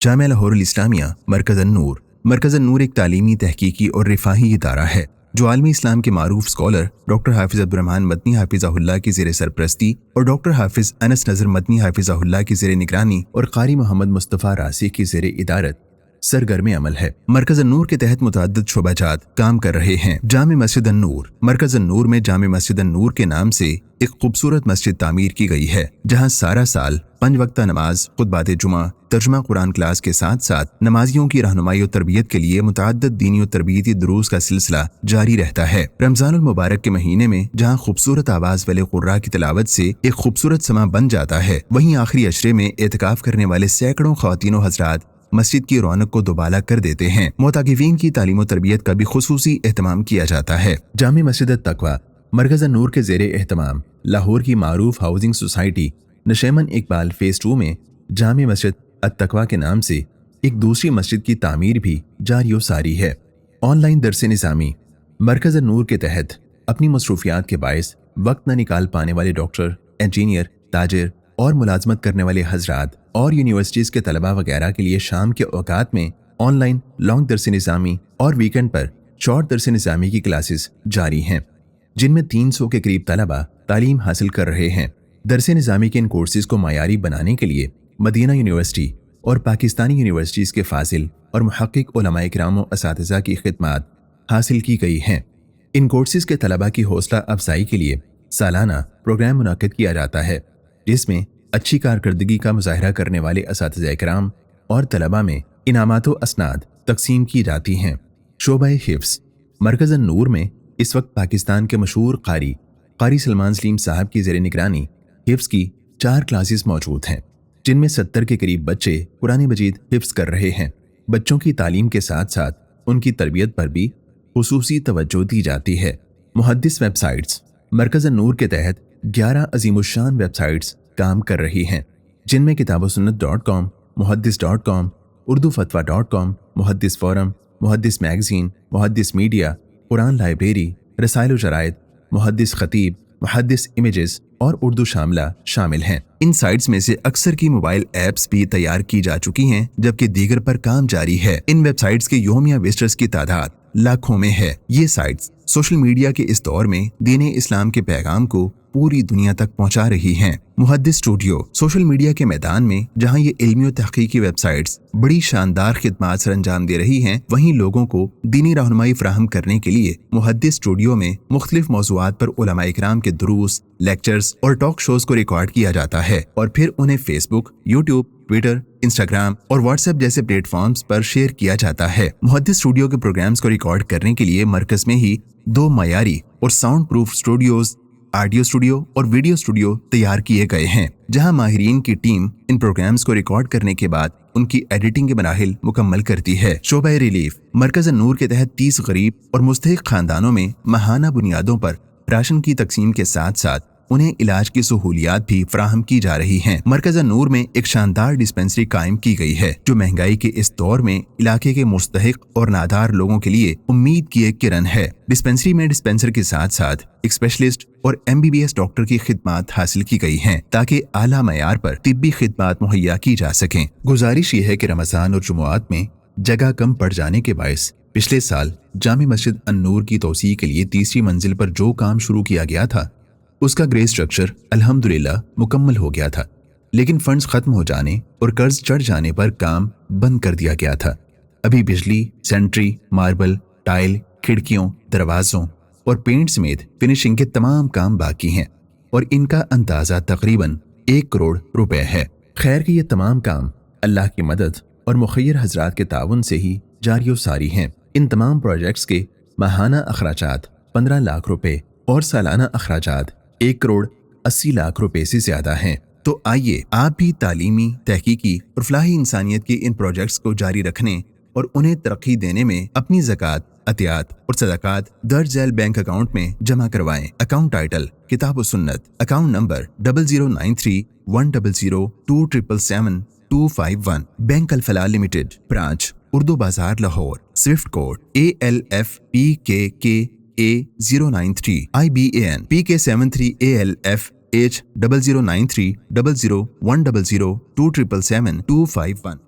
जामिया लाहौर इस्लामिया मरकज़ नूर एक तालीमी, तहकीकी और रिफाही इदारा है जो आलमी इस्लाम के मारूफ स्कॉलर डॉक्टर हाफिज अब्दुर्रहमान मदनी हाफिज़हुल्लाह की ज़ेर सरपरस्ती और डॉक्टर हाफिज अनस नज़र मदनी हाफिज़हुल्लाह की ज़ेर निगरानी और क़ारी मोहम्मद मुस्तफ़ा रासी की ज़ेर इदारत सरगर्म अमल है। मरकज़ नूर के तहत मुतअद्दिद शोबाजात काम कर रहे हैं। जामे मस्जिद नूर। मरकज़ नूर में जामे मस्जिद नूर के नाम से एक खूबसूरत मस्जिद तामीर की गई है जहां सारा साल 5 वक्ता नमाज, खुतबात जुमा, तर्जुमा कुरान क्लास के साथ साथ नमाजियों की रहनुमाई और तरबियत के लिए मुतअद्दिद दीनी और तरबियती दुरूस का सिलसिला जारी रहता है। रमजानुल मुबारक के महीने में जहां खूबसूरत आवाज वाले कुर्रा की तिलावत से एक खूबसूरत समा बन जाता है, वहीं आखिरी अशरे में एतकाफ करने वाले सैकड़ों ख्वातीन व हज़रात मस्जिद की रौनक को दोबाला कर देते हैं। मुताकिफीन की तालीम और तरबियत का भी खुसूसी एहतमाम किया जाता है। जामे मस्जिद तकवा मरकज़ नूर के ज़ेरे एहतमाम लाहौर की मारूफ housing society Nasheman Iqbal phase 2 में जामे मस्जिद तकवा के नाम से एक दूसरी मस्जिद की तामीर भी जारी सारी है। ऑनलाइन दरस निज़ामी मरकज़ नूर के तहत अपनी मसरूफियात के बायस वक्त न निकाल पाने वाले डॉक्टर, इंजीनियर, ताजिर और मुलाजमत करने वाले हजरात और यूनिवर्सिटीज़ के तलबा वगैरह के लिए शाम के औकात में ऑनलाइन लॉन्ग दरस निज़ामी और वीकेंड पर शॉर्ट दरस निज़ामी की क्लासेस जारी हैं, जिनमें 300 के करीब तलबा तालीम हासिल कर रहे हैं। दरस निज़ामी के इन कोर्सेज़ को मायारी बनाने के लिए मदीना यूनिवर्सिटी और पाकिस्तानी यूनिवर्सिटीज़ के फाजिल और मुहक्किक उलमाए किराम व असातिज़ा की खिदमात हासिल की गई हैं। इन कोर्सेज़ के तलबा की हौसला अफजाई के लिए सालाना प्रोग्राम मुनाकिद किया जाता है, जिसमें अच्छी कारकर्दगी का मुजाहरा करने वाले असातिज़ा किराम और तलबा में इनामात व असनाद तकसीम की जाती हैं। शोबा हिफ्ज़ मरकज़ नूर में इस वक्त पाकिस्तान के मशहूर कारी सलमान सलीम साहब की ज़ेर निगरानी हिफ्ज़ की 4 क्लासेस मौजूद हैं, जिनमें 70 के करीब बच्चे कुरान मजीद हिफ्ज़ कर रहे हैं। बच्चों की तालीम के साथ साथ उनकी तरबियत पर भी खुसूसी तवज्जो दी जाती है। मुहद्दिस वेबसाइट्स मरकज़ नूर के तहत 11 अज़ीमुश्शान वेबसाइट्स काम कर रही हैं, जिनमें किताबुस्सुन्नत.com, मुहद्दिस.com, उर्दूफतवा.com, मुहद्दिस फोरम, मुहद्दिस मैगज़ीन, मुहद्दिस मीडिया, कुरान लाइब्रेरी, रसाइल व जराइद, मुहद्दिस खतीब, मुहद्दिस इमेजेस और उर्दू शामिला शामिल हैं। इन साइट्स में से अक्सर की मोबाइल ऐप्स भी तैयार की जा चुकी हैं, जबकि दीगर पर काम जारी है। इन वेबसाइट्स के योमिया विजिटर्स की तादाद लाखों में है। ये साइट्स सोशल मीडिया के इस दौर में दीन इस्लाम के पैगाम को पूरी दुनिया तक पहुंचा रही हैं। मुहद्दिस स्टूडियो सोशल मीडिया के मैदान में जहां ये इल्मी और तहकीकी वेबसाइट्स बड़ी शानदार खिदमात सर अंजाम दे रही हैं, वहीं लोगों को दीनी रहनुमाई फराहम करने के लिए मुहद्दिस स्टूडियो में मुख्तलिफ मौज़ूआत पर उलमा इकराम के दुरूस, लेक्चर्स और टॉक शोज को रिकॉर्ड किया जाता है और फिर उन्हें फेसबुक, यूट्यूब, ट्विटर, इंस्टाग्राम और व्हाट्सएप जैसे प्लेटफॉर्म्स पर शेयर किया जाता है। मुहद्दिस स्टूडियो के प्रोग्राम्स को रिकॉर्ड करने के लिए मरकज में ही 2 मयारी और sound proof studios, audio studio और वीडियो स्टूडियो तैयार किए गए हैं, जहां माहिरीन की टीम इन प्रोग्राम्स को रिकॉर्ड करने के बाद उनकी एडिटिंग के मराहिल मुकम्मल करती है। शोबा रिलीफ मरकज नूर के तहत 30 गरीब और मुस्तहिक खानदानों में माहाना बुनियादों पर राशन की तकसीम के साथ साथ उन्हें इलाज की सहूलियात भी फराहम की जा रही हैं। मरकज नूर में एक शानदार डिस्पेंसरी कायम की गई है, जो महंगाई के इस दौर में इलाके के मुस्तहिक और नादार लोगों के लिए उम्मीद की एक किरण है। डिस्पेंसरी में डिस्पेंसर के साथ साथ एक स्पेशलिस्ट और MBBS डॉक्टर की खिदमात हासिल की गई हैं, ताकि आला मयार पर तिब्बी खिदमात मुहैया की जा सकें। गुजारिश ये है कि रमजान और जुमुआत में जगह कम पड़ जाने के बायस पिछले साल जामे मस्जिद अन-नूर की तौसीह के लिए 3री मंजिल पर जो काम शुरू किया गया था, उसका ग्रे स्ट्रक्चर अल्हम्दुलिल्लाह मुकम्मल हो गया था, लेकिन फंड्स खत्म हो जाने और कर्ज चढ़ जाने पर काम बंद कर दिया गया था। अभी बिजली, सेंट्री, मार्बल, टाइल, खिड़कियों, दरवाजों और पेंट समेत फिनिशिंग के तमाम काम बाकी हैं और इनका अंदाजा तकरीबन 1 करोड़ रुपए है। खैर कि ये तमाम काम अल्लाह की मदद और मुखय्यर हजरात के ताउन से ही जारी सारी हैं। इन तमाम प्रोजेक्ट्स के माहाना अखराजात 15 लाख रुपए और सालाना अखराजात 1 करोड़ 80 लाख रुपए से ज्यादा हैं। तो आइए आप भी तालीमी, तहकीकी और फलाही इंसानियत के इन प्रोजेक्ट्स को जारी रखने और उन्हें तरक्की देने में अपनी ज़कात, अतियात और सदकात दर्ज झैल बैंक अकाउंट में जमा करवाएं। Account title Kitabussunnat, account number 0093-100-277-251, bank Alfalah limited, branch Urdu Bazaar Lahore, Swift code ALFPKKA093, IBAN PK73ALFH0093 00100 277 251।